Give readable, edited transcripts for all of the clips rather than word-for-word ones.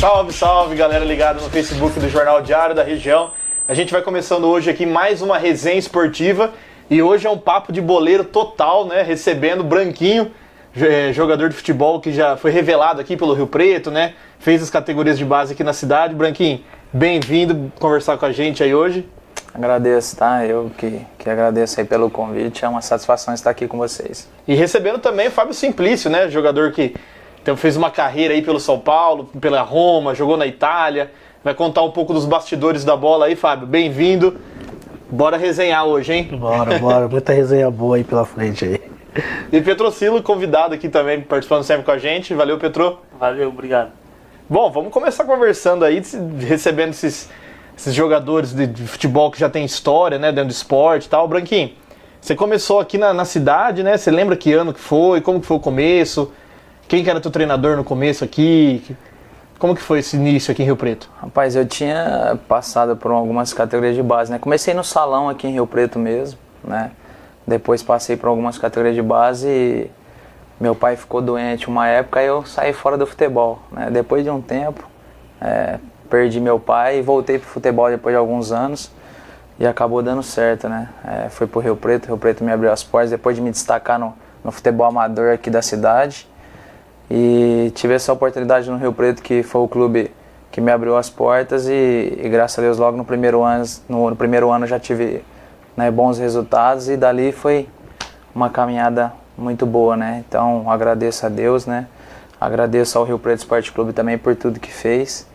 Salve, salve, galera ligada no Facebook do Jornal Diário da Região. A gente vai começando hoje aqui mais uma resenha esportiva e hoje é um papo de boleiro total, né? Recebendo Branquinho, jogador de futebol que já foi revelado aqui pelo Rio Preto, né? Fez as categorias de base aqui na cidade. Branquinho, bem-vindo conversar com a gente aí hoje. Agradeço, tá? Eu que agradeço aí pelo convite, é uma satisfação estar aqui com vocês. E recebendo também o Fábio Simplício, né? Jogador que fez uma carreira aí pelo São Paulo, pela Roma, jogou na Itália. Vai contar um pouco dos bastidores da bola aí, Fábio. Bem-vindo. Bora resenhar hoje, hein? Bora. Muita resenha boa aí pela frente aí. E Petrocilo, convidado aqui também, participando sempre com a gente. Valeu, Petro. Valeu, obrigado. Bom, vamos começar conversando aí, recebendo esses jogadores de futebol que já tem história, né, dentro do esporte e tal. Branquinho, você começou aqui na cidade, né? Você lembra que ano que foi? Como que foi o começo? Quem que era teu treinador no começo aqui? Como que foi esse início aqui em Rio Preto? Rapaz, eu tinha passado por algumas categorias de base, né? Comecei no salão aqui em Rio Preto mesmo, né? Depois passei por algumas categorias de base e meu pai ficou doente uma época e eu saí fora do futebol, né? Depois de um tempo, perdi meu pai e voltei pro futebol depois de alguns anos e acabou dando certo, né? Fui pro Rio Preto me abriu as portas depois de me destacar no futebol amador aqui da cidade. E tive essa oportunidade no Rio Preto, que foi o clube que me abriu as portas e graças a Deus logo no primeiro ano já tive, né, bons resultados e dali foi uma caminhada muito boa, né? Então agradeço a Deus, né? Agradeço ao Rio Preto Esporte Clube também por tudo que fez.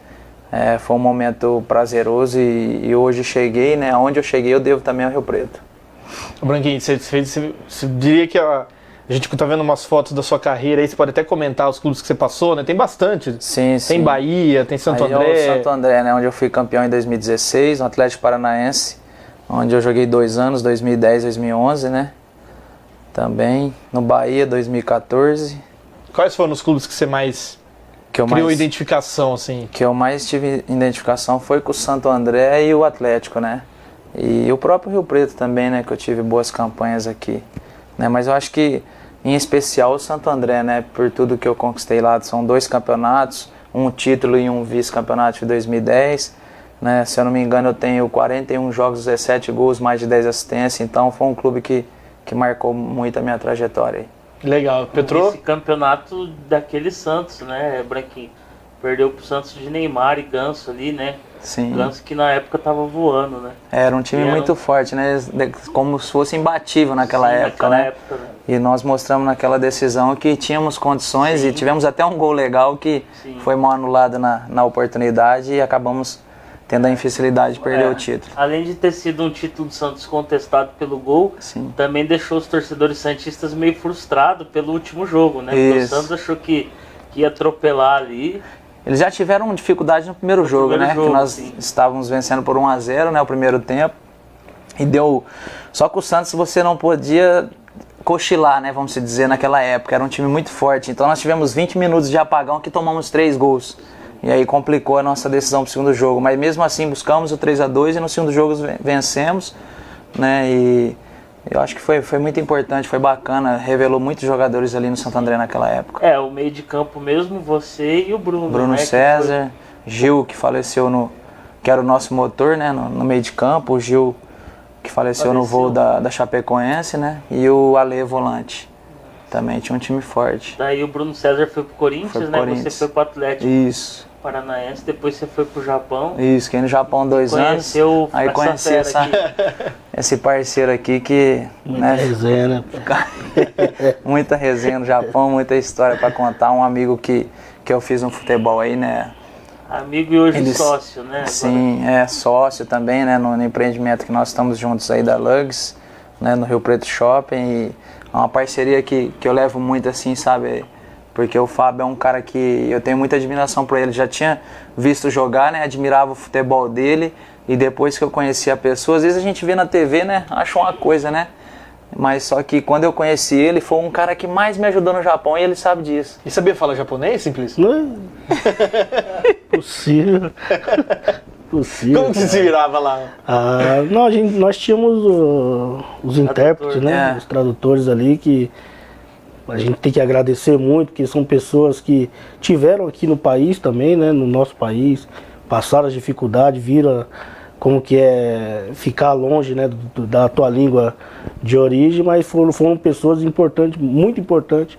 Foi um momento prazeroso e hoje cheguei, né? Onde eu cheguei eu devo também ao Rio Preto. Branquinho, você diria que a gente tá vendo umas fotos da sua carreira aí, você pode até comentar os clubes que você passou, né? Tem bastante. Sim. Tem Bahia, tem Santo André. É o Santo André, né? Onde eu fui campeão em 2016, no Atlético Paranaense, onde eu joguei 2 anos, 2010, 2011, né? Também no Bahia, 2014. Quais foram os clubes que você mais criou identificação, assim? Que eu mais tive identificação foi com o Santo André e o Atlético, né? E o próprio Rio Preto também, né? Que eu tive boas campanhas aqui, né? Mas eu acho que em especial o Santo André, né, por tudo que eu conquistei lá, são 2 campeonatos, um título e um vice-campeonato de 2010, né, se eu não me engano eu tenho 41 jogos, 17 gols, mais de 10 assistências, então foi um clube que marcou muito a minha trajetória aí. Legal, Petro? Esse campeonato daquele Santos, né, Branquinho, perdeu pro Santos de Neymar e Ganso ali, né? Sim. Ganso que na época tava voando, né? Era um time muito forte, né? Como se fosse imbatível naquela época, né? E nós mostramos naquela decisão que tínhamos condições. Sim. E tivemos até um gol legal que foi mal anulado na oportunidade e acabamos tendo a infelicidade de perder o título. Além de ter sido um título do Santos contestado pelo gol, também deixou os torcedores santistas meio frustrados pelo último jogo, né? Porque o Santos achou que ia atropelar ali. Eles já tiveram dificuldade no primeiro jogo, né? Que nós estávamos vencendo por 1-0, né? O primeiro tempo. E deu... Só que o Santos você não podia cochilar, né? Vamos dizer, naquela época. Era um time muito forte. Então nós tivemos 20 minutos de apagão que tomamos 3 gols. E aí complicou a nossa decisão pro segundo jogo. Mas mesmo assim buscamos o 3-2 e no segundo jogo vencemos, né? E eu acho que foi muito importante, foi bacana, revelou muitos jogadores ali no Santo André naquela época. O meio de campo mesmo, você e o Bruno. Bruno, né, César, Gil, que faleceu que era o nosso motor, né, no meio de campo, o Gil, que faleceu no voo da Chapecoense, né, e o Ale, volante. Também tinha um time forte. Daí o Bruno César foi pro Corinthians, né, você foi pro Atlético. Isso. Paranaense, depois você foi pro Japão. Isso, fiquei no Japão 2 anos. Aí conheci esse parceiro aqui que... Muita resenha, né? Muita resenha no Japão, muita história pra contar. Um amigo que eu fiz um futebol aí, né? Amigo e hoje sócio, né? Sim, sócio também, né? No empreendimento que nós estamos juntos aí da Lugs, né? No Rio Preto Shopping. E é uma parceria que eu levo muito assim, sabe? Porque o Fábio é um cara que eu tenho muita admiração por ele. Já tinha visto jogar, né? Admirava o futebol dele. E depois que eu conheci a pessoa, às vezes a gente vê na TV, né? Acha uma coisa, né? Mas só que quando eu conheci ele, foi um cara que mais me ajudou no Japão e ele sabe disso. E sabia falar japonês, Simplício? Não. Possível. Como que você se virava lá? Nós tínhamos os intérpretes, né? Os tradutores ali que A gente tem que agradecer muito, porque são pessoas que tiveram aqui no país também, né, no nosso país, passaram as dificuldades, viram como que é ficar longe, né, da tua língua de origem, mas foram pessoas importantes, muito importantes,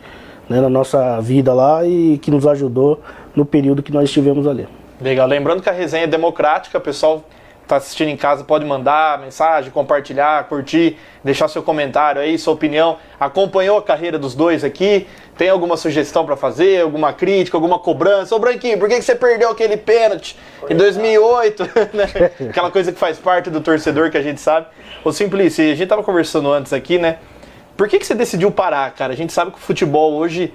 né, na nossa vida lá e que nos ajudou no período que nós estivemos ali. Legal, lembrando que a resenha é democrática, o pessoal está assistindo em casa pode mandar mensagem, compartilhar, curtir, deixar seu comentário aí, sua opinião. Acompanhou a carreira dos dois aqui? Tem alguma sugestão para fazer, alguma crítica, alguma cobrança? Ô Branquinho, por que você perdeu aquele pênalti em 2008? Né? Aquela coisa que faz parte do torcedor que a gente sabe. Ô Simplício, a gente tava conversando antes aqui, né? Por que você decidiu parar, cara? A gente sabe que o futebol hoje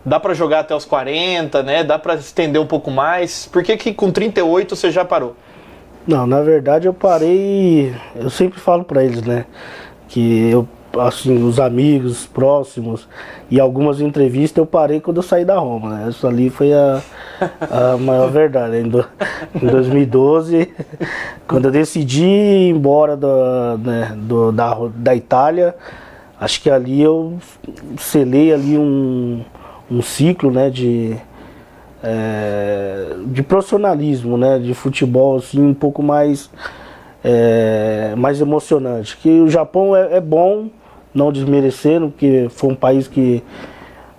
dá para jogar até os 40, né? Dá para estender um pouco mais. Por que com 38 você já parou? Não, na verdade eu parei, eu sempre falo pra eles, né, que eu, assim, os amigos próximos e algumas entrevistas eu parei quando eu saí da Roma, né, isso ali foi a maior verdade, né? Em 2012, quando eu decidi ir embora da Itália, acho que ali eu selei ali um ciclo, né, de profissionalismo, né, de futebol assim, um pouco mais emocionante. Que o Japão é bom, não desmerecendo, porque foi um país que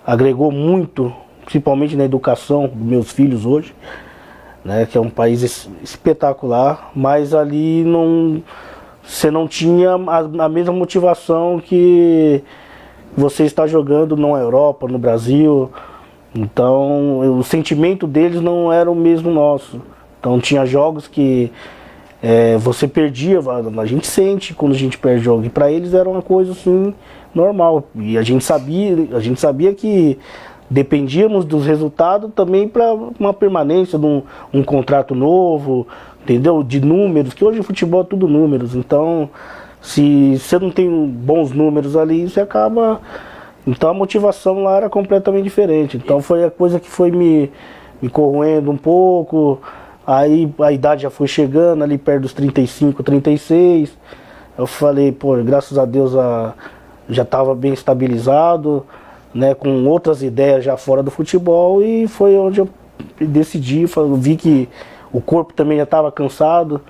agregou muito, principalmente na educação dos meus filhos hoje, né, que é um país espetacular, mas ali você não tinha a mesma motivação que você está jogando na Europa, no Brasil. Então, o sentimento deles não era o mesmo nosso. Então, tinha jogos que você perdia, a gente sente quando a gente perde jogo. E para eles era uma coisa assim, normal. E a gente sabia que dependíamos dos resultados também para uma permanência de um contrato novo, entendeu? De números, que hoje o futebol é tudo números. Então, se você não tem bons números ali, você acaba... Então a motivação lá era completamente diferente. Então foi a coisa que foi me corroendo um pouco. Aí a idade já foi chegando ali perto dos 35, 36. Eu falei, pô, graças a Deus já estava bem estabilizado, né, com outras ideias já fora do futebol. E foi onde eu decidi, vi que o corpo também já estava cansado.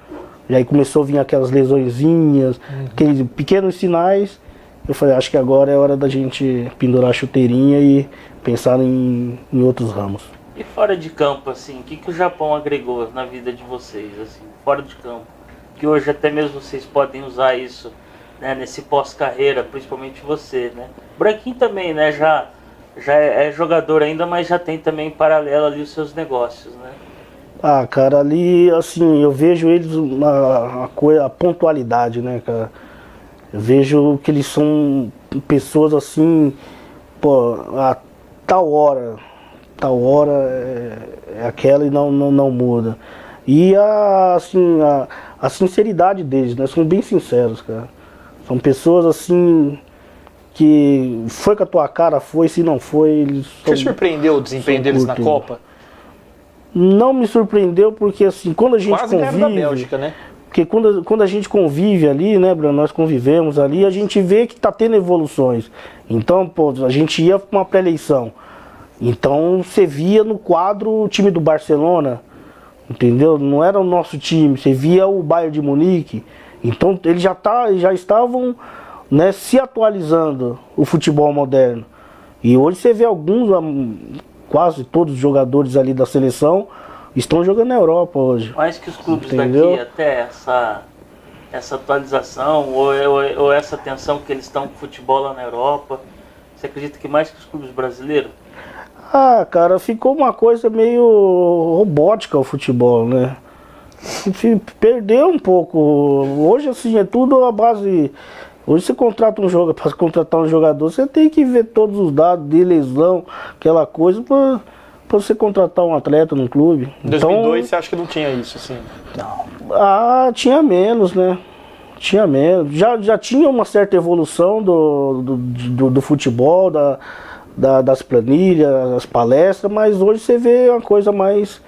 E aí começou a vir aquelas lesõezinhas, aqueles pequenos sinais. Eu falei, acho que agora é hora da gente pendurar a chuteirinha e pensar em outros ramos. E fora de campo, assim, o que o Japão agregou na vida de vocês, assim, fora de campo? Que hoje até mesmo vocês podem usar isso, né, nesse pós-carreira, principalmente você, né? Branquinho também, né, já é jogador ainda, mas já tem também em paralelo ali os seus negócios, né? Ah, cara, ali, assim, eu vejo eles a pontualidade, né, cara? Eu vejo que eles são pessoas assim, pô, a tal hora é aquela e não muda. E a sinceridade deles, né? São bem sinceros, cara. São pessoas assim que foi com a tua cara, foi, se não foi, eles Você surpreendeu o desempenho deles na Copa? Não me surpreendeu porque assim, quando a gente quase ganharam da Bélgica, né? Porque quando a gente convive ali, né, Bruno, nós convivemos ali, a gente vê que tá tendo evoluções. Então, pô, a gente ia para uma pré-eleição. Então, você via no quadro o time do Barcelona, entendeu? Não era o nosso time, você via o Bayern de Munique. Então, eles já estavam, né, se atualizando o futebol moderno. E hoje você vê quase todos os jogadores ali da seleção estão jogando na Europa hoje. Mais que os clubes, entendeu? daqui, até essa atualização ou essa atenção que eles estão com o futebol lá na Europa, você acredita que mais que os clubes brasileiros? Ah, cara, ficou uma coisa meio robótica o futebol, né? Perdeu um pouco. Hoje, assim, é tudo a base... Hoje você contrata para contratar um jogador, você tem que ver todos os dados de lesão, aquela coisa, para você contratar um atleta no clube. Em 2002 você acha que não tinha isso, assim? Não. Ah, tinha menos, né? Tinha menos. Já tinha uma certa evolução do futebol, das planilhas, das palestras, mas hoje você vê uma coisa mais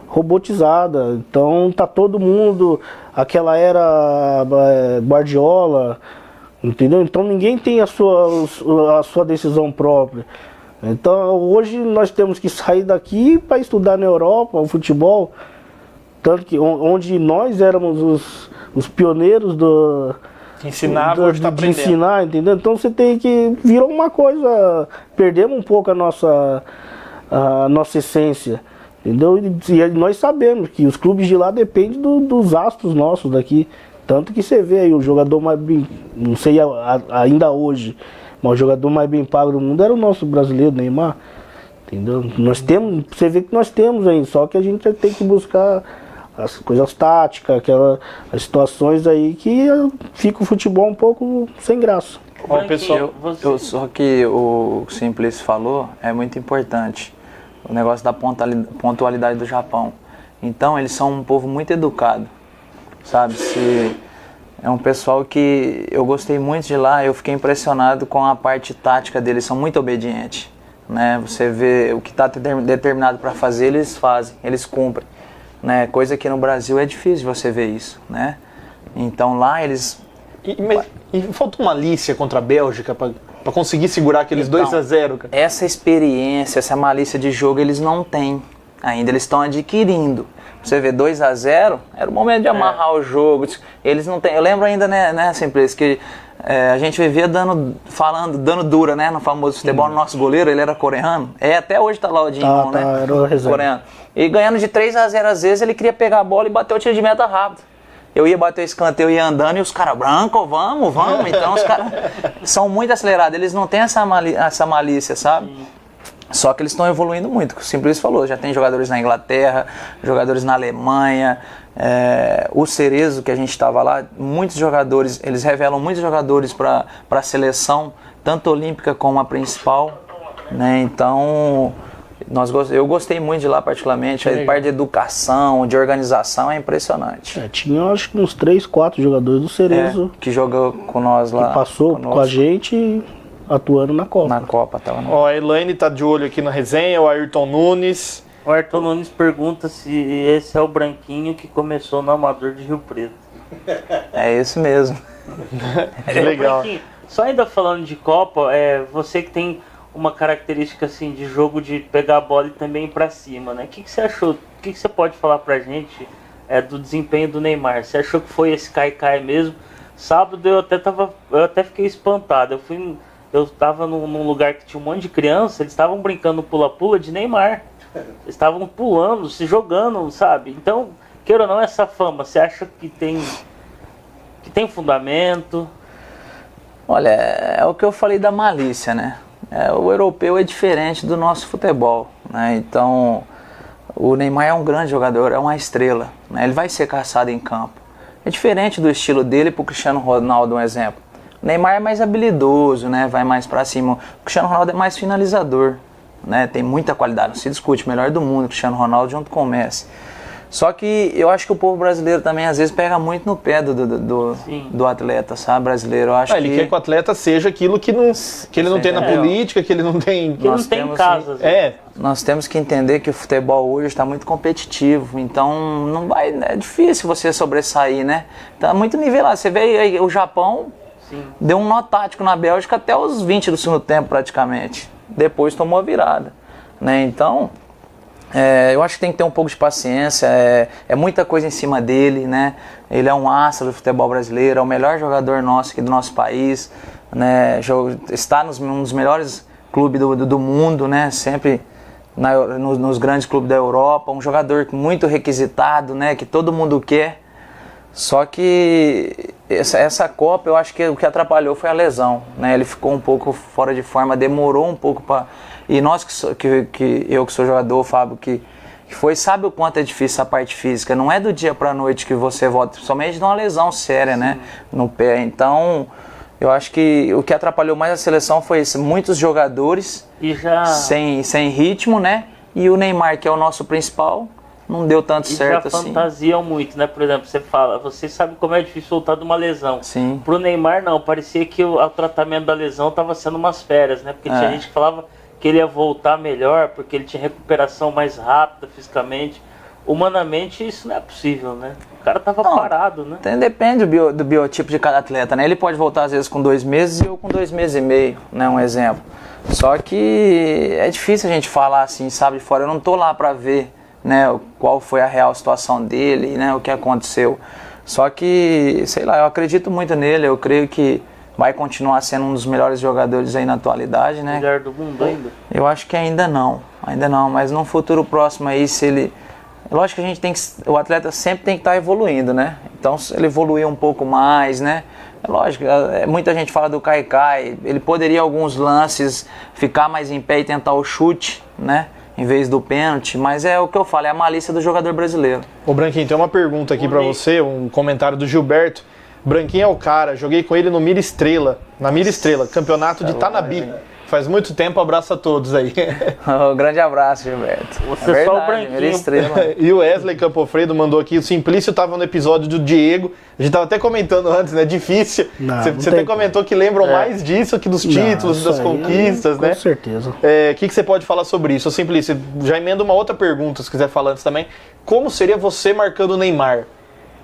robotizada. Então tá todo mundo, aquela era Guardiola, Entendeu? Então ninguém tem a sua decisão própria. Então hoje nós temos que sair daqui para estudar na Europa o futebol, tanto que onde nós éramos os pioneiros Ensinava, hoje tá de aprendendo. ensinar, entendeu? Então você tem que virou uma coisa, perdemos um pouco a nossa essência, entendeu? E nós sabemos que os clubes de lá dependem dos astros nossos daqui, tanto que você vê aí o jogador mais bem, não sei ainda hoje, mas o jogador mais bem pago do mundo era o nosso brasileiro, Neymar. Entendeu? Nós temos, você vê que nós temos aí, só que a gente tem que buscar as coisas táticas, as situações aí que fica o futebol um pouco sem graça. Ó, pessoal, Só que o Simplício falou é muito importante, o negócio da pontualidade do Japão. Então eles são um povo muito educado, sabe? É um pessoal que eu gostei muito de lá, eu fiquei impressionado com a parte tática deles, são muito obedientes, né? Você vê o que está determinado para fazer, eles fazem, eles cumprem, né? Coisa que no Brasil é difícil você ver isso, né? Então lá eles... E falta uma malícia contra a Bélgica para conseguir segurar aqueles Então, 2-0, cara. Essa experiência, essa malícia de jogo eles não têm ainda, eles estão adquirindo. Você vê 2-0, era o momento de amarrar o jogo. Eles não têm. Eu lembro ainda, né, Simplício, que a gente vivia dando dura, né, no famoso futebol. No nosso goleiro, ele era coreano. Até hoje tá lá o Dinho, né? Era o reserva. Coreano. E ganhando de 3-0 às vezes, ele queria pegar a bola e bater o tiro de meta rápido. Eu ia bater o escanteio, eu ia andando e os caras, branco, vamos. Então os caras são muito acelerados, eles não têm essa malícia, sabe? Só que eles estão evoluindo muito, como o Simplício falou, já tem jogadores na Inglaterra, jogadores na Alemanha, o Cerezo, que a gente estava lá, muitos jogadores, eles revelam muitos jogadores para a seleção, tanto olímpica como a principal, né? Então, eu gostei muito de lá particularmente, a parte de educação, de organização é impressionante. Tinha acho que uns 3, 4 jogadores do Cerezo que jogou com nós lá. Que passou com a gente atuando na Copa. Na Copa, tava na... Ó, a Elaine tá de olho aqui na resenha, o Ayrton Nunes. O Ayrton Nunes pergunta se esse é o branquinho que começou no Amador de Rio Preto. É isso mesmo. Legal. Branquinho, só ainda falando de Copa, você que tem uma característica assim de jogo de pegar a bola e também ir pra cima, né? O que você achou? O que você pode falar pra gente do desempenho do Neymar? Você achou que foi esse cai-cai mesmo? Sábado eu até fiquei espantado. Eu estava num lugar que tinha um monte de criança, eles estavam brincando pula-pula de Neymar. Eles estavam pulando, se jogando, sabe? Então, queira ou não, essa fama, você acha que tem fundamento? Olha, é o que eu falei da malícia, né? O europeu é diferente do nosso futebol, né? Então, o Neymar é um grande jogador, é uma estrela, né? Ele vai ser caçado em campo. É diferente do estilo dele pro Cristiano Ronaldo, um exemplo. O Neymar é mais habilidoso, né? Vai mais pra cima. O Cristiano Ronaldo é mais finalizador, né? Tem muita qualidade, não se discute, o melhor do mundo, o Cristiano Ronaldo junto com o Messi. Só que eu acho que o povo brasileiro também às vezes pega muito no pé do atleta, sabe, brasileiro. Eu acho Ele quer que o atleta seja aquilo que ele não tem na política, que ele não tem... Que não tem em casa. Nós temos que entender que o futebol hoje está muito competitivo, então não vai, é difícil você sobressair, né? Tá muito nivelado. Você vê aí, o Japão deu um nó tático na Bélgica até os 20 do segundo tempo praticamente. Depois tomou a virada, né? Então... eu acho que tem que ter um pouco de paciência, é muita coisa em cima dele, né? Ele é um astro do futebol brasileiro, é o melhor jogador nosso aqui do nosso país, né? Está num dos melhores clubes do mundo, né? Sempre nos grandes clubes da Europa, um jogador muito requisitado, né? Que todo mundo quer. Só que essa Copa, eu acho que o que atrapalhou foi a lesão, né? Ele ficou um pouco fora de forma, demorou um pouco para... E nós eu que sou jogador, Fábio, que sabe o quanto é difícil essa parte física. Não é do dia para a noite que você volta, somente de uma lesão séria, né, no pé. Então, eu acho que o que atrapalhou mais a seleção foi isso. Muitos jogadores sem ritmo, né? E o Neymar, que é o nosso principal, não deu tanto certo assim. Fantasiam muito, né? Por exemplo, você sabe como é difícil voltar de uma lesão. Sim. Pro Neymar, não. Parecia que o tratamento da lesão estava sendo umas férias, né? Porque tinha gente que falava que ele ia voltar melhor, porque ele tinha recuperação mais rápida fisicamente. humanamente isso não é possível, né? O cara tava Não, parado, né? Depende do biotipo de cada atleta, né? Ele pode voltar às vezes com 2 meses e eu com 2 meses e meio, né? Um exemplo. Só que é difícil a gente falar assim, sabe, de fora. Eu não tô lá pra ver, né, qual foi a real situação dele, né, o que aconteceu. Só que, sei lá, eu acredito muito nele, eu creio que vai continuar sendo um dos melhores jogadores aí na atualidade, né? Melhor do mundo ainda? Eu acho que ainda não, mas num futuro próximo aí, se ele... Lógico que a gente tem que... O atleta sempre tem que estar evoluindo, né? Então, se ele evoluir um pouco mais, né? É lógico, muita gente fala do Kaikai, ele poderia em alguns lances ficar mais em pé e tentar o chute, né? Em vez do pênalti, mas é o que eu falo, é a malícia do jogador brasileiro. Ô Branquinho, tem uma pergunta aqui pra você, um comentário do Gilberto. Branquinho é o cara, joguei com ele no Mira Estrela, na Mira Estrela, campeonato de Tanabi. Faz muito tempo, abraço a todos aí. Um grande abraço, Gilberto. Você é só o verdade, Branquinho. Mira Estrela. E o Wesley Campofredo mandou aqui, o Simplício estava no episódio do Diego, a gente tava até comentando antes, né, difícil. Não, Você não até tem comentou que lembram mais disso que dos títulos, Não, das isso aí, conquistas, né? Com certeza. O que você pode falar sobre isso? Ô, Simplício, já emenda uma outra pergunta, se quiser falar antes também. Como seria você marcando o Neymar?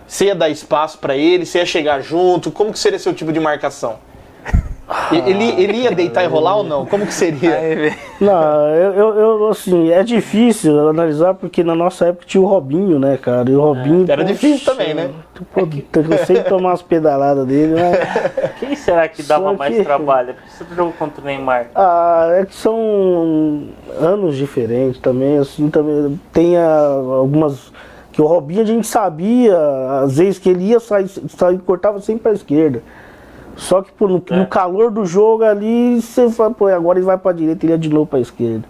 Você ia dar espaço para ele? Você ia chegar junto? Como que seria seu tipo de marcação? Ele ia deitar e rolar ou não? Como que seria? Não, eu assim, é difícil analisar porque na nossa época tinha o Robinho, né, cara? E o Robinho... Era difícil também, né? Eu sei tomar umas pedaladas dele, né? Quem será que dava Só mais que- trabalho? Porque você jogou contra o Neymar. É que são anos diferentes também, assim, também tem algumas... Que o Robinho a gente sabia, às vezes que ele ia sair cortava sempre pra esquerda. Só que pô, no calor do jogo ali, você fala, pô, agora ele vai pra direita e ele ia de novo pra esquerda.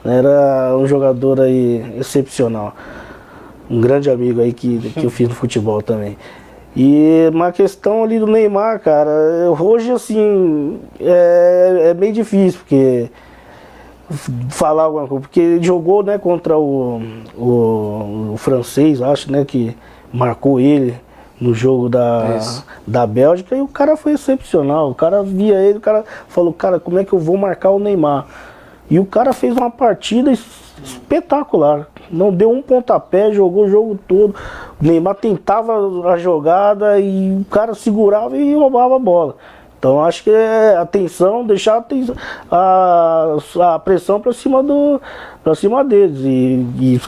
Era um jogador aí excepcional. Um grande amigo aí que eu fiz no futebol também. E uma questão ali do Neymar, cara, hoje assim, é meio difícil, porque falar alguma coisa, porque ele jogou, né, contra o francês, acho, né, que marcou ele no jogo da Bélgica, e o cara foi excepcional. O cara via ele, o cara falou, cara, como é que eu vou marcar o Neymar? E o cara fez uma partida espetacular. Não deu um pontapé, jogou o jogo todo. O Neymar tentava a jogada e o cara segurava e roubava a bola. Então acho que é atenção, deixar a pressão para cima deles.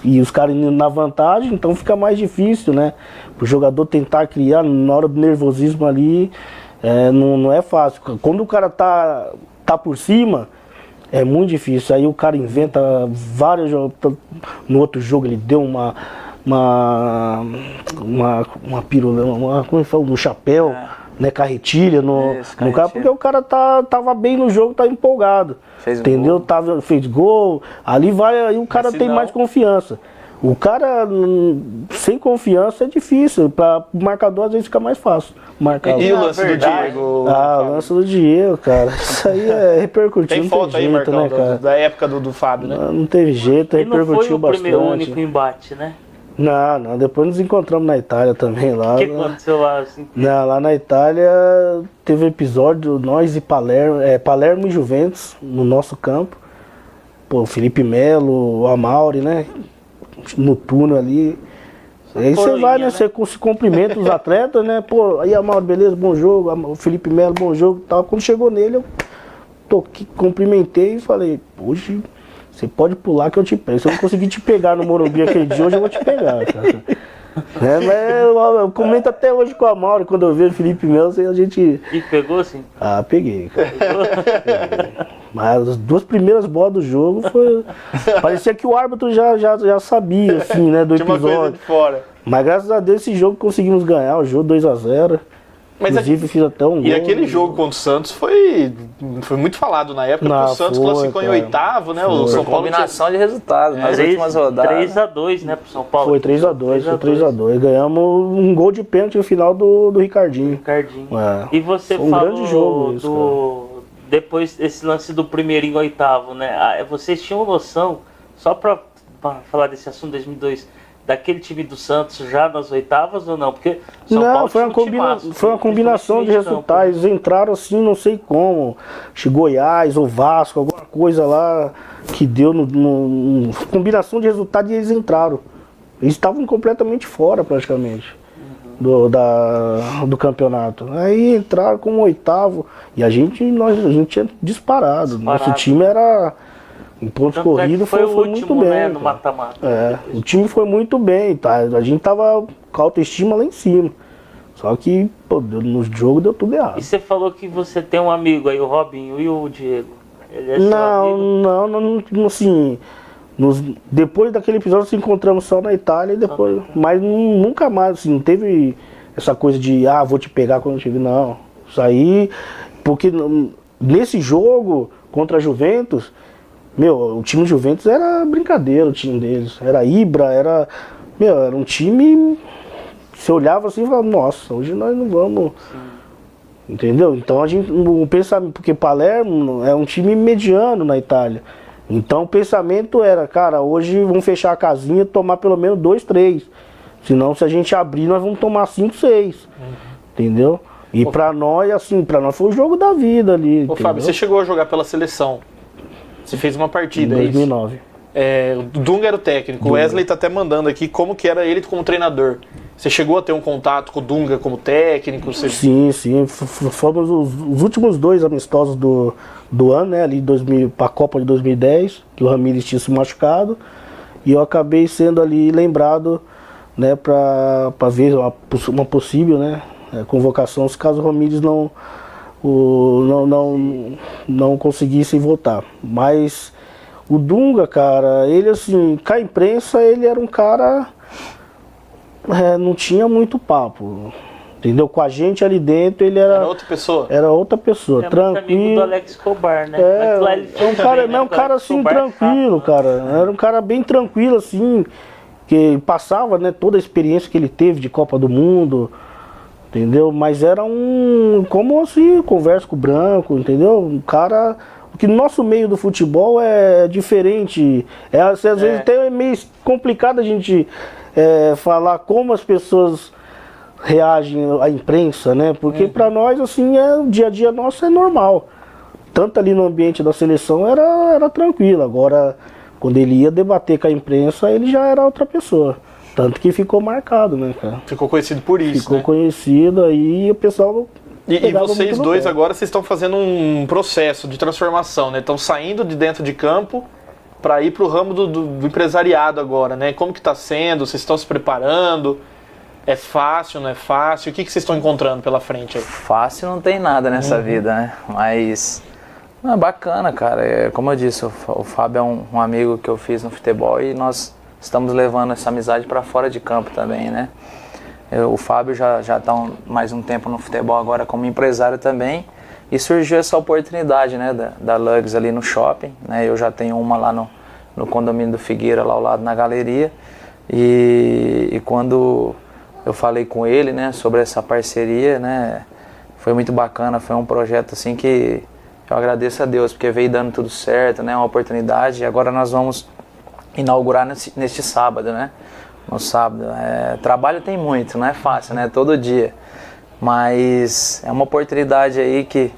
E os caras indo na vantagem, então fica mais difícil, né? O jogador tentar criar na hora do nervosismo ali, não é fácil. Quando o cara tá por cima, é muito difícil. Aí o cara inventa vários jogos. No outro jogo ele deu uma pirula, como fala, no chapéu. Né, carretilha no cara, porque o cara tava bem no jogo, tá empolgado. Entendeu? Fez gol, aí o cara tem mais confiança. O cara sem confiança é difícil, para o marcador às vezes fica mais fácil. E o lance do Diego? O lance do Diego, cara, isso aí repercutiu. Tem foto aí, Marcão, né, cara? Da época do Fábio, né? Não teve jeito, repercutiu bastante. E não foi o único embate, né? Não, depois nos encontramos na Itália também lá. O que aconteceu lá? Assim? Não, lá na Itália teve episódio, nós e Palermo e Juventus, no nosso campo. Pô, o Felipe Melo, o Amauri, né? No túnel ali. Aí você vai, né? Você se cumprimenta os atletas, né? Pô, aí Amauri, beleza, bom jogo. O Felipe Melo, bom jogo e tal. Quando chegou nele, eu cumprimentei e falei, hoje... Você pode pular que eu te pego. Se eu não conseguir te pegar no Morumbi aquele dia, hoje eu vou te pegar, cara. Mas eu comento até hoje com a Mauro, quando eu vejo o Felipe Melo, a gente... E pegou, sim? Peguei, cara. Peguei. Mas as 2 primeiras bolas do jogo foi... Parecia que o árbitro já sabia, assim, né, do episódio. Tinha uma coisa de fora. Mas graças a Deus esse jogo conseguimos ganhar, o jogo 2-0. Mas inclusive fiz até um gol. E aquele jogo contra o Santos foi muito falado na época, porque o Santos classificou em 8º, né? O São Paulo combinação de resultados nas últimas rodadas. 3-2, né, pro São Paulo. Foi 3-2. Ganhamos um gol de pênalti no final do Ricardinho. E você foi um falou grande jogo isso, depois desse lance do primeiro em 8º, né? Vocês tinham noção, só pra falar desse assunto 2002, daquele time do Santos já nas 8º ou não? Porque São Paulo foi uma combinação de resultados. Eles entraram assim, não sei como. Goiás ou Vasco, alguma coisa lá que deu combinação de resultados e eles entraram. Eles estavam completamente fora praticamente do campeonato. Aí entraram como oitavo e a gente tinha disparado. Nosso time era em pontos corridos, foi muito bem. Né, no mata-mata. O time foi muito bem, tá? A gente tava com a autoestima lá em cima. Só que, pô, no jogo deu tudo errado. E você falou que você tem um amigo aí, o Robinho, e o Diego? Ele é seu amigo? Não, assim... depois daquele episódio nos encontramos só na Itália e depois, mas nunca mais, assim, não teve essa coisa de vou te pegar quando eu te vi, não. Isso aí, porque nesse jogo contra a Juventus, o time Juventus era brincadeira, o time deles. Era Ibra, era um time, você olhava assim e falava, nossa, hoje nós não vamos. Sim. Entendeu? Então o pensamento, porque Palermo é um time mediano na Itália. Então o pensamento era, cara, hoje vamos fechar a casinha e tomar pelo menos 2, 3. Senão se a gente abrir, nós vamos tomar 5, 6. Entendeu? E pra nós foi o jogo da vida ali. Ô Fábio, você chegou a jogar pela seleção. Você fez uma partida, em 2009. O Dunga era o técnico. O Wesley tá até mandando aqui como que era ele como treinador. Você chegou a ter um contato com o Dunga como técnico? Sim. Fomos os últimos 2 amistosos do ano, né? Ali para a Copa de 2010, que o Ramires tinha se machucado. E eu acabei sendo ali lembrado, né? Para ver uma possível, né? Convocação, se caso o Ramires não conseguisse voltar. Mas o Dunga, cara, ele assim, com a imprensa, ele era um cara... não tinha muito papo, entendeu? Com a gente ali dentro, ele era outra pessoa. Era outra pessoa, tranquilo. Amigo do Alex Escobar, né? Um cara assim, tranquilo, cara. Era um cara bem tranquilo, assim, que passava, né, toda a experiência que ele teve de Copa do Mundo, entendeu? Mas era como assim, conversa com o Branco, entendeu? Um cara... Porque no nosso meio do futebol é diferente. Às vezes até é meio complicado a gente falar como as pessoas reagem à imprensa, né? Porque pra nós, assim, o dia a dia nosso é normal. Tanto ali no ambiente da seleção era tranquilo. Agora, quando ele ia debater com a imprensa, ele já era outra pessoa. Tanto que ficou marcado, né, cara? Ficou conhecido por isso, Ficou conhecido, aí o pessoal... E vocês dois agora, vocês estão fazendo um processo de transformação, né? Estão saindo de dentro de campo para ir para o ramo do empresariado agora, né? Como que está sendo? Vocês estão se preparando? É fácil, não é fácil? O que vocês estão encontrando pela frente aí? Fácil não tem nada nessa vida, né? Mas é bacana, cara. Como eu disse, o Fábio é um amigo que eu fiz no futebol e nós estamos levando essa amizade para fora de campo também, né? O Fábio já está mais um tempo no futebol agora como empresário também. E surgiu essa oportunidade, né, da Lugs ali no shopping, né? Eu já tenho uma lá no condomínio do Figueira, lá ao lado na galeria. E quando eu falei com ele, né, sobre essa parceria, né, foi muito bacana. Foi um projeto assim que eu agradeço a Deus, porque veio dando tudo certo, né, uma oportunidade. E agora nós vamos inaugurar neste sábado, né? No sábado. Trabalho tem muito, não é fácil, né? Todo dia. Mas é uma oportunidade aí que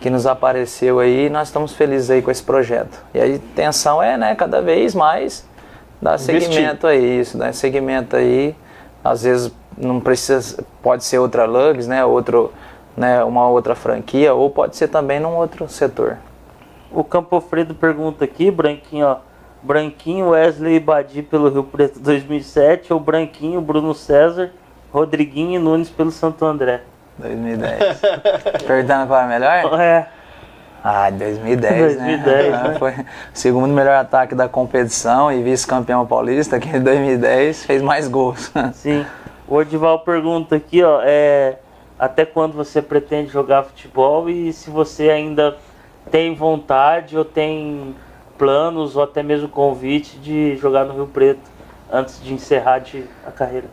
nos apareceu aí e nós estamos felizes aí com esse projeto. E a intenção né, cada vez mais dar seguimento a isso, dar seguimento aí. Às vezes não precisa, pode ser outra Lugs, né? Uma outra franquia, ou pode ser também num outro setor. O Campofredo pergunta aqui, Branquinho, ó. Branquinho, Wesley e Badi pelo Rio Preto 2007 ou Branquinho, Bruno César, Rodriguinho e Nunes pelo Santo André? 2010. Perguntando qual é melhor? 2010, 2010, né? Foi o segundo melhor ataque da competição e vice-campeão paulista, que em 2010 fez mais gols. Sim. O Odival pergunta aqui, ó, até quando você pretende jogar futebol e se você ainda tem vontade ou tem planos ou até mesmo convite de jogar no Rio Preto antes de encerrar a carreira?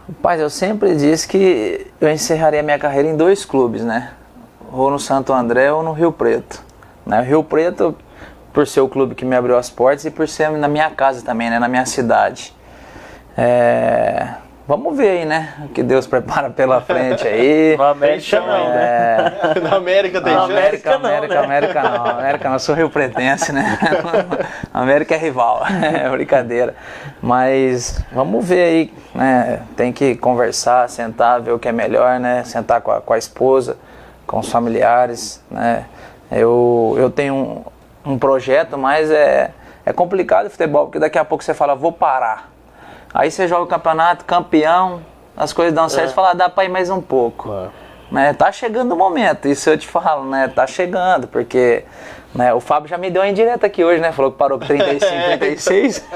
Rapaz, eu sempre disse que eu encerraria minha carreira em 2 clubes, né? Ou no Santo André ou no Rio Preto. O Rio Preto, por ser o clube que me abriu as portas e por ser na minha casa também, né? Na minha cidade. vamos ver aí, né? O que Deus prepara pela frente aí. No América não, né? Na América tem Na chance. América não, né? América não, eu sou rio-pretense, né? América é rival, é brincadeira. Mas vamos ver aí, né? Tem que conversar, sentar, ver o que é melhor, né? Sentar com a esposa, com os familiares, né? Eu tenho um projeto, mas é complicado o futebol, porque daqui a pouco você fala, vou parar. Aí você joga o campeonato, campeão, as coisas dão certo, você fala, dá pra ir mais um pouco. Claro. Né, tá chegando o momento, isso eu te falo, né? Tá chegando, porque né, o Fábio já me deu uma indireta aqui hoje, né? Falou que parou com 35, 36.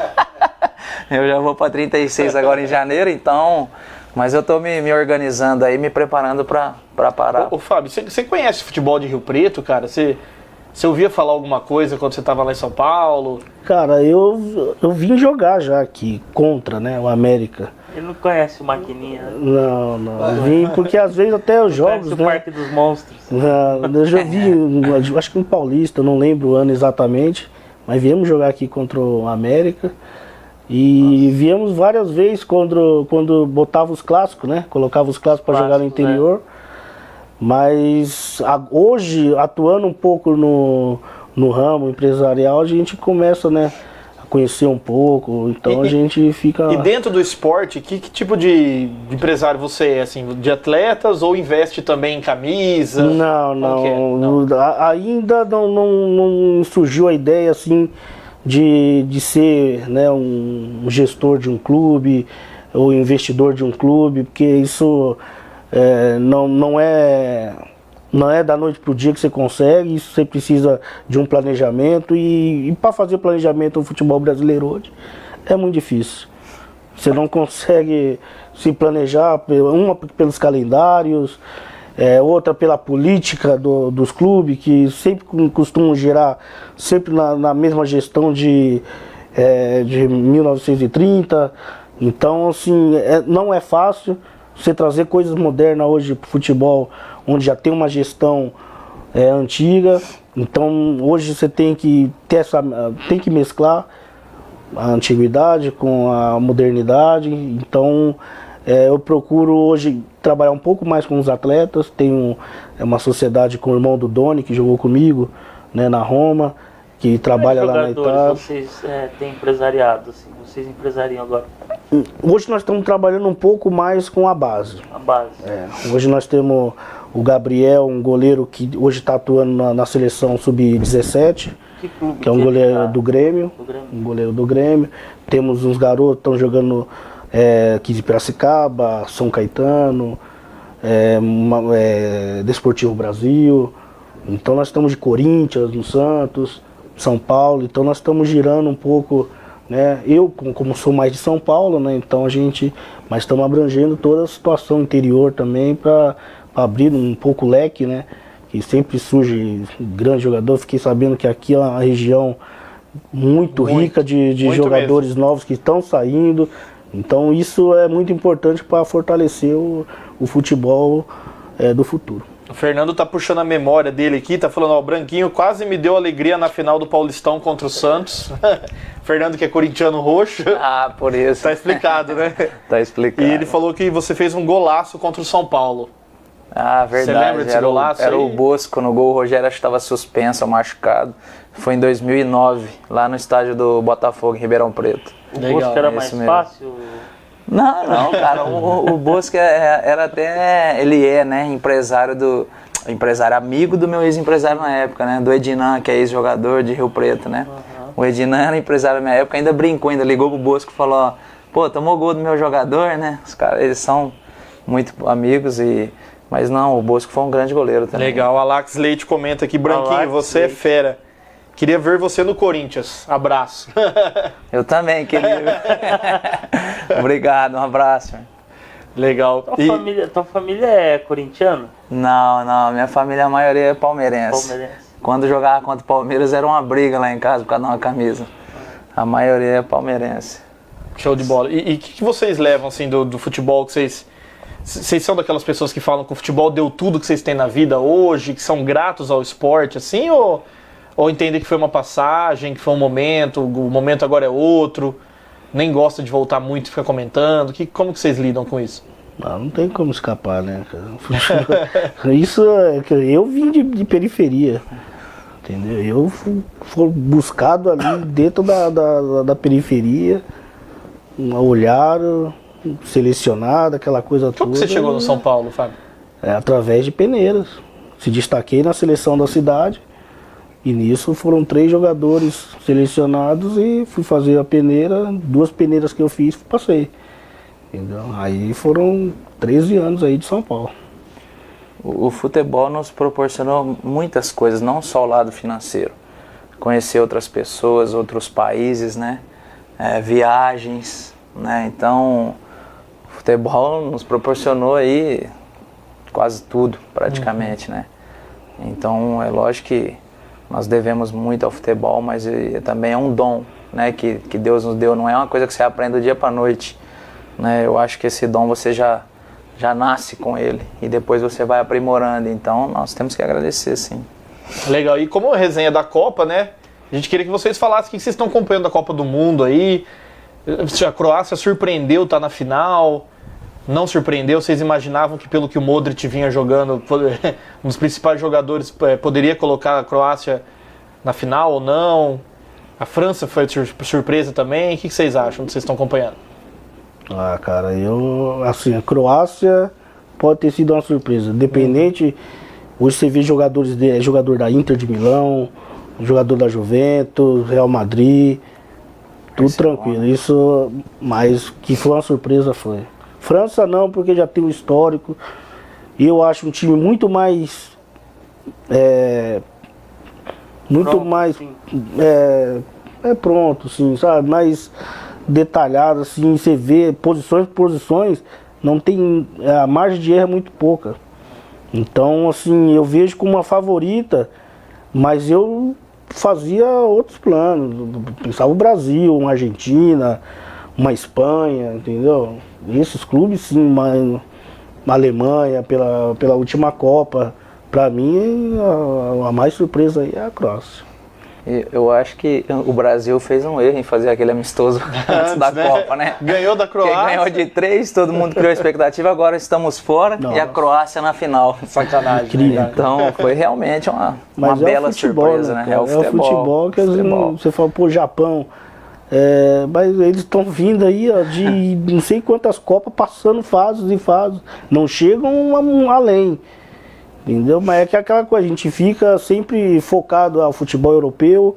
Eu já vou pra 36 agora em janeiro, então... Mas eu tô me organizando aí, me preparando pra parar. Ô Fábio, você conhece futebol de Rio Preto, cara? Você ouvia falar alguma coisa quando você tava lá em São Paulo? Cara, eu vim jogar já aqui contra, né, o América. Ele não conhece o Maquininha, né? Não. Vim porque às vezes até os jogos, Conhece o né? Parque dos Monstros. Não, eu já vi, acho que um paulista, não lembro o ano exatamente, mas viemos jogar aqui contra o América. E viemos várias vezes quando botava os clássicos, né? Colocava os clássicos para jogar no interior. Mas hoje, atuando um pouco no ramo empresarial, a gente começa, né, a conhecer um pouco, então a gente fica... E dentro do esporte, que tipo de empresário você é, assim, de atletas ou investe também em camisa? Não. Ainda não surgiu a ideia, assim, de ser, né, um gestor de um clube ou investidor de um clube, porque isso... não é da noite para o dia que você consegue, isso você precisa de um planejamento e para fazer planejamento no futebol brasileiro hoje é muito difícil. Você não consegue se planejar, uma pelos calendários, outra pela política dos clubes, que sempre costumam gerar, sempre na mesma gestão de 1930, então assim, não é fácil. Você trazer coisas modernas hoje para o futebol, onde já tem uma gestão antiga. Então hoje você tem que mesclar a antiguidade com a modernidade. Então eu procuro hoje trabalhar um pouco mais com os atletas. Tenho uma sociedade com o irmão do Doni, que jogou comigo, né, na Roma, que trabalha lá na Itália. Vocês têm empresariado, assim, vocês empresariam agora? Hoje nós estamos trabalhando um pouco mais com a base. A base. Hoje nós temos o Gabriel, um goleiro que hoje está atuando na seleção sub-17, Que clube que é um goleiro do Grêmio, Grêmio? um goleiro do Grêmio. Temos uns garotos que estão jogando aqui de Piracicaba, São Caetano, Desportivo Brasil. Então nós estamos de Corinthians, no Santos, São Paulo. Então nós estamos girando um pouco, né? Eu, como sou mais de São Paulo, né? Então mas estamos abrangendo toda a situação interior também para abrir um pouco o leque, né? Que sempre surge grande jogador. Fiquei sabendo que aqui é uma região muito rica de jogadores novos que estão saindo. Então isso é muito importante para fortalecer o futebol do futuro. O Fernando tá puxando a memória dele aqui, tá falando, ó, o Branquinho quase me deu alegria na final do Paulistão contra o Santos. Fernando que é corintiano roxo. Ah, por isso. Tá explicado, né? Tá explicado. E ele falou que você fez um golaço contra o São Paulo. Ah, verdade. Você lembra desse golaço era aí? o Bosco no gol, o Rogério acho que estava suspenso, machucado. Foi em 2009, lá no estádio do Botafogo, em Ribeirão Preto. O Bosco era mais isso mesmo. fácil? Não, cara, o Bosco era até, ele é, né, empresário amigo do meu ex-empresário na época, né, do Edinan, que é ex-jogador de Rio Preto, né. O Edinan era empresário na minha época, ainda brincou, ainda ligou pro Bosco e falou, ó, pô, tomou gol do meu jogador, né, os caras, eles são muito amigos mas não, o Bosco foi um grande goleiro também. Legal, Alax Leite comenta aqui, Branquinho, Alax você Leite. é fera. Queria ver você no Corinthians. Abraço. Eu também queria. Obrigado, um abraço. Legal. Tua família é corintiana? Não, minha família, a maioria é palmeirense. Quando jogava contra o Palmeiras era uma briga lá em casa por causa de uma camisa. A maioria é palmeirense. Show de bola. E o que vocês levam assim do futebol que vocês são daquelas pessoas que falam que o futebol deu tudo que vocês têm na vida hoje, que são gratos ao esporte, assim, ou entendem que foi uma passagem, que foi um momento, o momento agora é outro? nem gosta de voltar muito e fica comentando? Como que vocês lidam com isso? Não tem como escapar, né, cara? Isso, eu vim de periferia, entendeu? Eu fui buscado ali dentro da periferia, um olhar selecionado, aquela coisa toda. Como que você chegou no São Paulo, Fábio? Através de peneiras. Se destaquei na seleção da cidade e nisso foram 3 jogadores selecionados e fui fazer a peneira, 2 peneiras que eu fiz, passei. Entendeu? Aí foram 13 anos aí de São Paulo. O futebol nos proporcionou muitas coisas, não só o lado financeiro. Conhecer outras pessoas, outros países, né? Viagens, né? Então, o futebol nos proporcionou aí quase tudo, praticamente, né? Então, é lógico que nós devemos muito ao futebol, mas também é um dom, né? Que Deus nos deu, não é uma coisa que você aprende do dia para a noite, né? Eu acho que esse dom você já nasce com ele e depois você vai aprimorando, então nós temos que agradecer, sim. Legal, e como resenha da Copa, né? A gente queria que vocês falassem o que vocês estão acompanhando da Copa do Mundo aí. A Croácia surpreendeu, tá na final. Não surpreendeu? Vocês imaginavam que pelo que o Modric vinha jogando, um dos principais jogadores poderia colocar a Croácia na final ou não? A França foi surpresa também. O que vocês acham que vocês estão acompanhando? Ah, cara, assim, a Croácia pode ter sido uma surpresa. Independente, hoje você vê jogador da Inter de Milão, jogador da Juventus, Real Madrid, tudo tranquilo. Isso, mas que foi uma surpresa foi. França não, porque já tem um histórico. E eu acho um time muito mais pronto, assim, sabe? Mais detalhado, assim, você vê posições por posições, não tem, a margem de erro é muito pouca. Então, assim, eu vejo como uma favorita, mas eu fazia outros planos. Pensava o Brasil, uma Argentina, uma Espanha, entendeu? Esses clubes, sim, uma Alemanha pela última Copa. Para mim, a mais surpresa aí é a Croácia. Eu acho que o Brasil fez um erro em fazer aquele amistoso antes da Copa, né? Ganhou da Croácia. Porque ganhou de 3, todo mundo criou expectativa, agora estamos fora. Nossa. E a Croácia na final. Sacanagem. Né? Então foi realmente uma bela futebol, surpresa, né? É o futebol que você fala, pô, Japão. Mas eles estão vindo aí de não sei quantas Copas, passando fases e fases. Não chegam além. Entendeu? Mas é que aquela coisa, a gente fica sempre focado ao futebol europeu,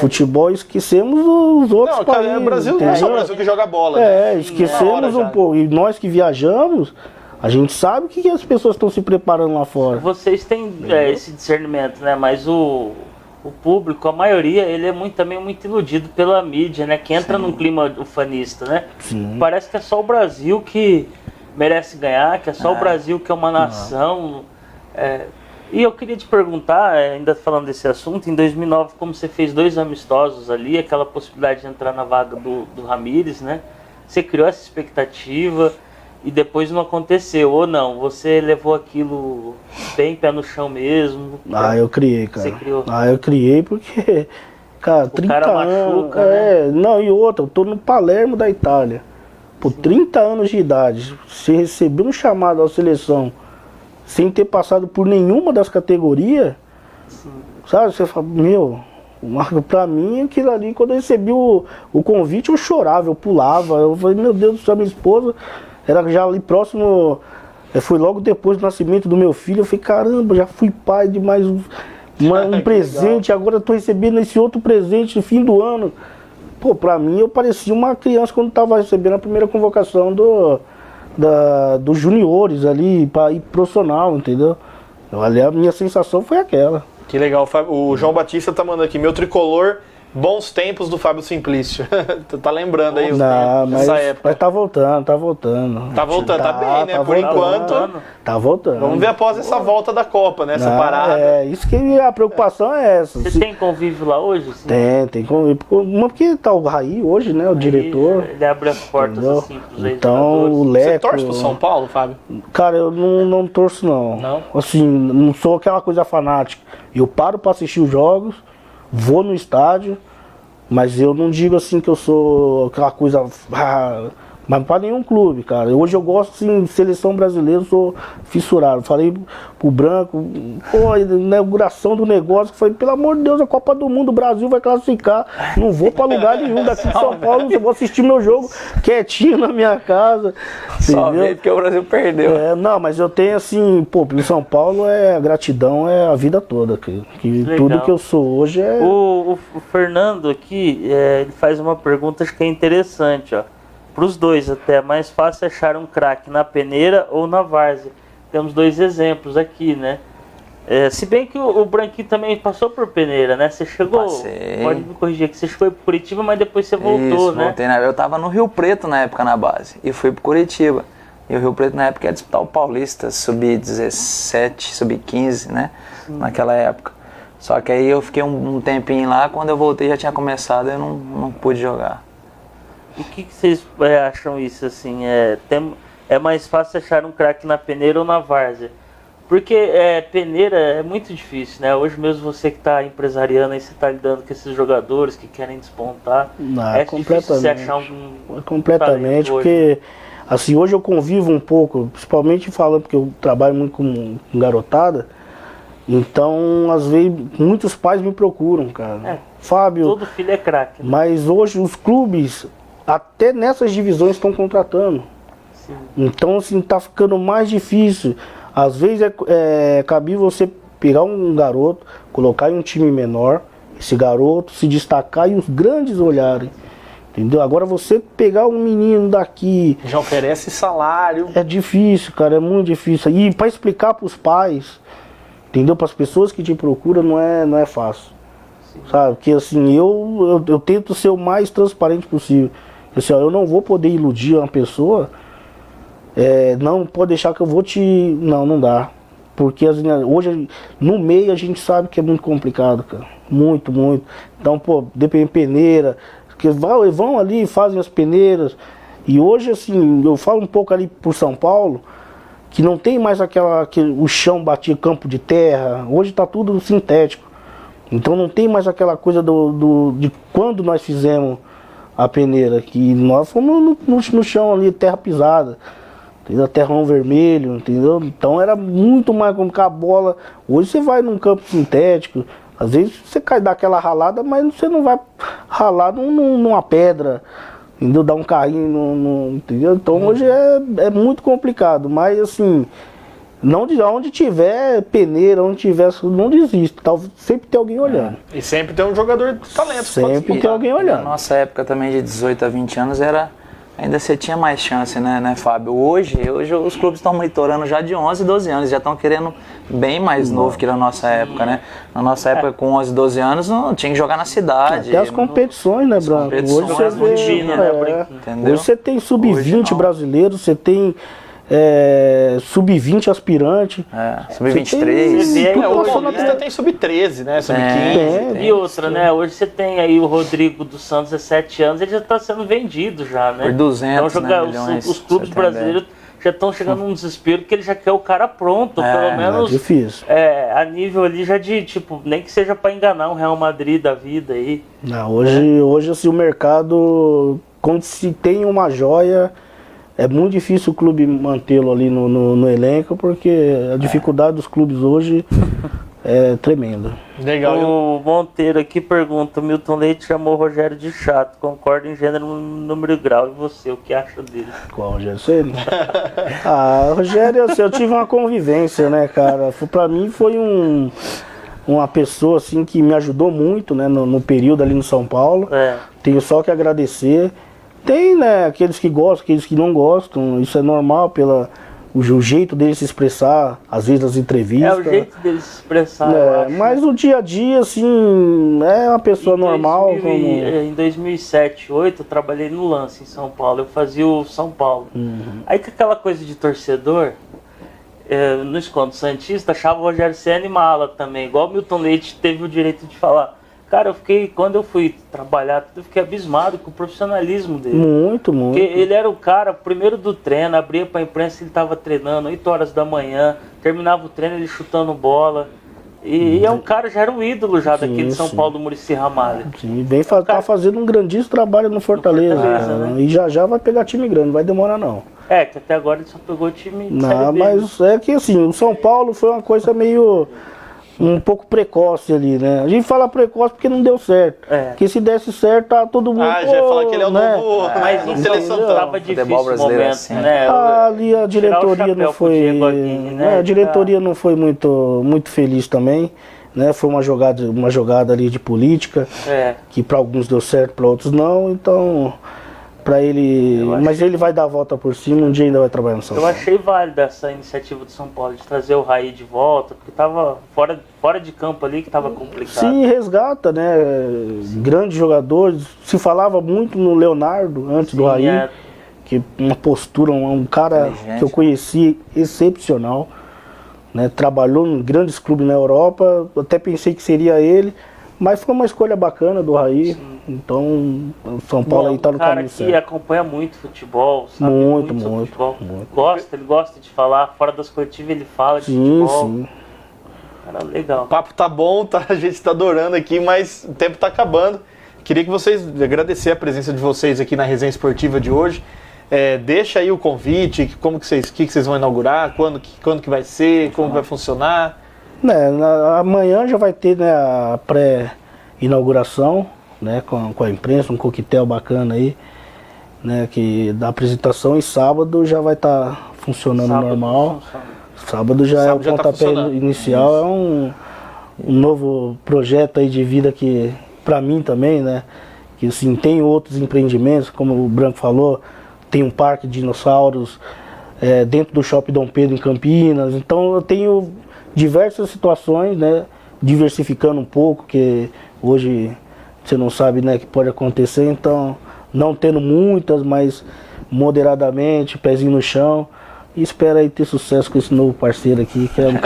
futebol, esquecemos os outros países. É o Brasil, não é só o Brasil que joga bola. Esquecemos um pouco. E nós que viajamos, a gente sabe o que as pessoas estão se preparando lá fora. Vocês têm esse discernimento, né? Mas o público, a maioria, ele é também muito iludido pela mídia, né? Que entra num clima ufanista, né? Sim. Parece que é só o Brasil que merece ganhar, que é só o Brasil que é uma nação. E eu queria te perguntar, ainda falando desse assunto, em 2009, como você fez 2 amistosos ali, aquela possibilidade de entrar na vaga do Ramires, né? Você criou essa expectativa e depois não aconteceu, ou não? Você levou aquilo bem pé no chão mesmo? Eu criei, cara. Você criou? Eu criei porque, cara, 30 cara anos... machuca, né? Não, e outra, eu tô no Palermo da Itália. Por 30 anos de idade, você recebeu um chamado à seleção sem ter passado por nenhuma das categorias, sabe? Você fala, pra mim aquilo ali, quando eu recebi o convite, eu chorava, eu pulava, eu falei, meu Deus do céu, minha esposa era já ali próximo, foi logo depois do nascimento do meu filho, eu falei, caramba, já fui pai de mais um presente, agora eu tô recebendo esse outro presente no fim do ano. Pô, pra mim eu parecia uma criança quando tava recebendo a primeira convocação dos juniores ali, para ir profissional, entendeu? Ali a minha sensação foi aquela. Que legal, o João Batista tá mandando aqui, meu tricolor, bons tempos do Fábio Simplício. Tá lembrando aí nessa época. Mas tá voltando. Tá voltando, tá bem, né? Por enquanto. Tá voltando. Vamos ver após essa volta da Copa, né? Essa parada. Isso que a preocupação é essa. Você tem convívio lá hoje? Assim? Tem convívio. Porque tá o Raí hoje, né? O diretor. Ele abre as portas, entendeu? Assim pros então, o Leco... Você torce pro São Paulo, Fábio? Cara, eu não torço, não. Não? Assim, não sou aquela coisa fanática. Eu paro pra assistir os jogos, vou no estádio, Mas eu não digo assim que eu sou aquela coisa... mas para nenhum clube, cara. Hoje eu gosto, assim, de seleção brasileira, eu sou fissurado. Falei pro Branco, pô, a inauguração do negócio, foi, pelo amor de Deus, a Copa do Mundo, o Brasil vai classificar. Não vou para lugar nenhum daqui de São Paulo, eu vou assistir meu jogo quietinho na minha casa. Só ver porque o Brasil perdeu. Não, mas eu tenho assim, pô, em São Paulo a gratidão é a vida toda. Que tudo que eu sou hoje é... O Fernando aqui, ele faz uma pergunta que é interessante, ó. Para os dois até, é mais fácil achar um craque na peneira ou na várzea. Temos 2 exemplos aqui, né? Se bem que o Branquinho também passou por peneira, né? Você chegou, Passei. pode me corrigir aqui, você chegou para Curitiba, mas depois você voltou, né? Voltei eu tava no Rio Preto na época na base e fui pro Curitiba. E o Rio Preto na época ia disputar o Paulista, sub-17, sub-15, né? Naquela época. Só que aí eu fiquei um tempinho lá, quando eu voltei já tinha começado e eu não pude jogar. E o que vocês acham isso, assim? É mais fácil achar um craque na peneira ou na várzea? Porque peneira é muito difícil, né? Hoje mesmo você que está empresariando, aí você está lidando com esses jogadores que querem despontar. É difícil você achar um completamente, porque assim, hoje eu convivo um pouco, principalmente falando porque eu trabalho muito com garotada. Então, às vezes, muitos pais me procuram, cara. Fábio... Todo filho é craque. Né? Mas hoje os clubes... Até nessas divisões estão contratando. Sim. Então, assim, tá ficando mais difícil. Às vezes é cabível você pegar um garoto, colocar em um time menor, esse garoto se destacar e os grandes olharem. Entendeu? Agora você pegar um menino daqui... Já oferece salário. É difícil, cara, é muito difícil. E para explicar para os pais, entendeu? Para as pessoas que te procuram não é fácil. Sim. Sabe? Porque assim, eu tento ser o mais transparente possível. Assim, ó, eu não vou poder iludir uma pessoa, não pode deixar que eu vou te... Não dá. Porque assim, hoje, no meio, a gente sabe que é muito complicado, cara. Muito, muito. Então, pô, depende de peneira, que vão ali e fazem as peneiras. E hoje, assim, eu falo um pouco ali por São Paulo, que não tem mais o chão batia campo de terra. Hoje tá tudo sintético. Então não tem mais aquela coisa de quando nós fizemos a peneira, que nós fomos no chão ali, terra pisada, entendeu? Terrão vermelho, entendeu? Então era muito mais complicado a bola. Hoje você vai num campo sintético, às vezes você cai daquela ralada, mas você não vai ralar numa pedra, entendeu? Dar um carrinho, entendeu? Então hoje é muito complicado, mas assim... Onde tiver peneira, onde tiver, não desista. Sempre tem alguém olhando. E sempre tem um jogador de talento. Sempre tem alguém olhando. Na nossa época também de 18 a 20 anos ainda você tinha mais chance, né, Fábio? Hoje os clubes estão monitorando já de 11, 12 anos, já estão querendo bem mais novo que na nossa época, né? Na nossa época, com 11, 12 anos, não tinha que jogar na cidade. Até as competições, né, Branco? Hoje você vê, entendeu? Hoje você tem sub-20 brasileiro, você tem... sub-20 aspirante, sub-23. O Paulista tem sub-13, né? Sub-15. E outra, né? Hoje você tem aí o Rodrigo dos Santos, 17 anos, ele já está sendo vendido já, né? Por 200, então, milhões, os clubes brasileiros já estão chegando num desespero que ele já quer o cara pronto, pelo menos difícil. A nível ali já de, tipo, nem que seja para enganar um Real Madrid da vida aí. Não, hoje assim, o mercado, quando se tem uma joia, é muito difícil o clube mantê-lo ali no elenco, porque a dificuldade dos clubes hoje é tremenda. Legal. O Monteiro aqui pergunta: o Milton Leite chamou o Rogério de chato, concorda em gênero, número e grau. E você, o que acha dele? Qual, Rogério Ceni? Rogério, assim, eu tive uma convivência, né, cara? Pra mim foi uma pessoa assim que me ajudou muito, né, no período ali no São Paulo. Tenho só que agradecer. Tem, né, aqueles que gostam, aqueles que não gostam, isso é normal o jeito dele se expressar, às vezes nas entrevistas. É o jeito dele se expressar, eu acho. Mas no dia a dia, assim, é uma pessoa normal. Em 2007, 2008, eu trabalhei no Lance, em São Paulo, eu fazia o São Paulo. Aí com aquela coisa de torcedor, no escondo santista, achava o Rogério Ceni mala também, igual o Milton Leite teve o direito de falar. Cara, quando eu fui trabalhar, eu fiquei abismado com o profissionalismo dele. Muito. Porque ele era o cara, primeiro do treino, abria pra imprensa, ele tava treinando 8 horas da manhã, terminava o treino ele chutando bola. E é um cara, já era um ídolo já Sim, daqui de São sim. Paulo, do Muricy Ramalho. Sim, tá fazendo um grandíssimo trabalho no Fortaleza. Fortaleza, né? E já vai pegar time grande, não vai demorar não. É, que até agora ele só pegou o time de Não, Série B. mas é que assim, o São Paulo foi uma coisa meio um pouco precoce ali, né? A gente fala precoce porque não deu certo. É. Porque se desse certo, tá todo mundo. Ah, já ia falar que ele é o né? novo Mas Tele então, Santana. tava difícil Futebol o brasileiro momento, assim. né? Ali a diretoria chapéu não pro foi. Diego Aguirre, né? A diretoria não foi muito feliz também. Né? Foi uma jogada ali de política, É. que para alguns deu certo, para outros não. Então, para ele. Mas ele vai dar a volta por cima, um dia ainda vai trabalhar no São Eu Paulo. achei válida essa iniciativa do São Paulo de trazer o Raí de volta, porque tava fora de campo ali que tava complicado. Sim, resgata, né? Grandes jogadores. Se falava muito no Leonardo antes do Sim, Raí, é. que uma postura, um cara Inteligente. que eu conheci excepcional. Né? Trabalhou em grandes clubes na Europa, até pensei que seria ele, mas foi uma escolha bacana do Raí. Então o São Paulo aí tá no um cara caminho que certo. acompanha muito futebol, sabe Muito, sobre muito, futebol. muito. Ele gosta de falar, fora das coletivas ele fala de Sim, futebol. sim. Cara, legal. O papo tá bom, tá? A gente tá adorando aqui, mas o tempo tá acabando. Queria que vocês agradecer a presença de vocês aqui na resenha esportiva de hoje. Deixa aí o convite, como que vocês vão inaugurar, quando que vai ser, como que vai funcionar. Né, amanhã já vai ter, né, a pré-inauguração, né, com a imprensa, um coquetel bacana aí, né, da apresentação, e sábado já vai estar funcionando Sábado normal. funciona. Sábado já é o Sábado já tá pontapé funcionando. inicial, é um novo projeto aí de vida que, pra mim também, né, que assim, tem outros empreendimentos, como o Branco falou, tem um parque de dinossauros dentro do Shopping Dom Pedro em Campinas, então eu tenho diversas situações, né, diversificando um pouco, que hoje você não sabe, né, que pode acontecer, então não tendo muitas, mas moderadamente, pezinho no chão, e espero aí ter sucesso com esse novo parceiro aqui, que é um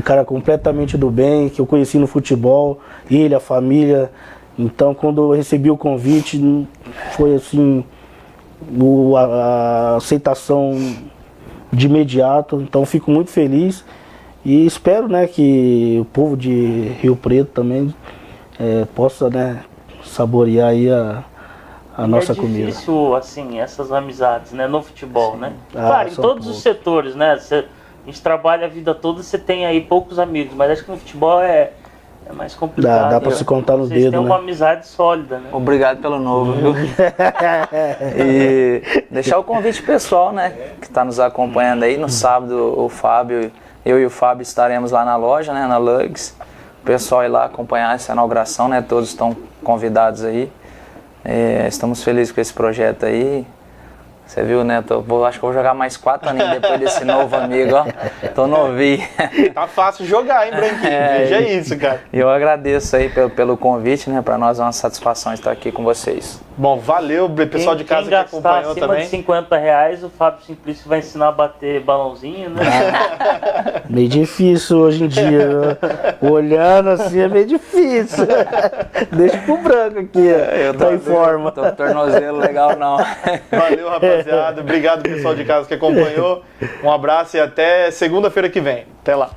cara completamente do bem, que eu conheci no futebol, ele, a família. Então quando eu recebi o convite, foi assim, a aceitação de imediato, então fico muito feliz e espero, né, que o povo de Rio Preto também possa, né, saborear aí a nossa comida. É difícil, assim, essas amizades, né, no futebol, né? Ah, Claro, em são todos os setores, né? A gente trabalha a vida toda, você tem aí poucos amigos, mas acho que no futebol é mais complicado. Dá pra se contar no Vocês dedo, têm uma né? amizade sólida, né? Obrigado pelo novo, viu? E deixar o convite pessoal, né, que está nos acompanhando aí. No sábado, eu e o Fábio estaremos lá na loja, né, na Lugs. O pessoal ir lá acompanhar essa inauguração, né, todos estão convidados aí. Estamos felizes com esse projeto aí. Você viu, né? Acho que vou jogar mais 4 aninhos depois desse novo amigo, ó. Tô novinho. Tá fácil jogar, hein, Branquinho? Veja isso, cara. E eu agradeço aí pelo convite, né? Pra nós é uma satisfação estar aqui com vocês. Bom, valeu, pessoal de casa quem que gastar acompanhou acima também. de 50 reais, o Fábio Simplício vai ensinar a bater balãozinho, né? Meio difícil hoje em dia, né? Olhando assim é meio difícil. Deixa pro Branco aqui, tá em forma. Tô com tornozelo legal não. Valeu, rapaziada. Obrigado, pessoal de casa que acompanhou. Um abraço e até segunda-feira que vem. Até lá.